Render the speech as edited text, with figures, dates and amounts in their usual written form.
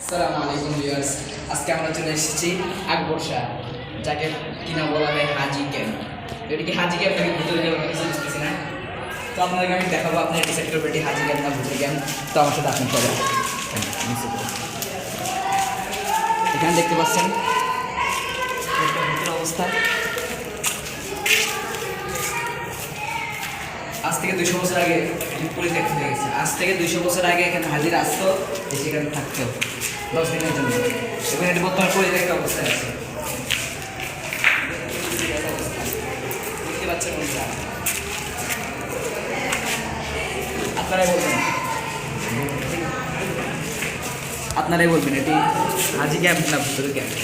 আসসালামু আলাইকুম ভিউয়ার্স, আজকে আমরা চলে এসেছি আকবর শাহ, যাকে কিনা বলা হয় হাজি ক্যাম্প। এটা কি হাজি ক্যাম্প নাকি ভুতুরে ক্যাম্প আমি বুঝতেছি না। তো আপনাদেরকে আমি দেখাবো, আপনি ডিসাইড করবেন এটি হাজি ক্যাম্প না ভুতুরে ক্যাম্প। তো আমার সাথে আপনি চলে আসেন। এখানে দেখতে পাচ্ছেন ভুতুরে অবস্থা। আজ থেকে 200 বছর আগে পরিত্যক্ত হয়ে গেছে। আজ থেকে 200 বছর আগে এখানে হাজির আসতো, সেখানে থাকতো 10 দিনের জন্য। এবং এটি বর্তমানে পরিত্যক্ত অবস্থায় আছে। দেখতে পাচ্ছেন বন্ধুরা, আপনারাই বলবেন এটি হাজি ক্যাম্প না ভুতুরে ক্যাম্প।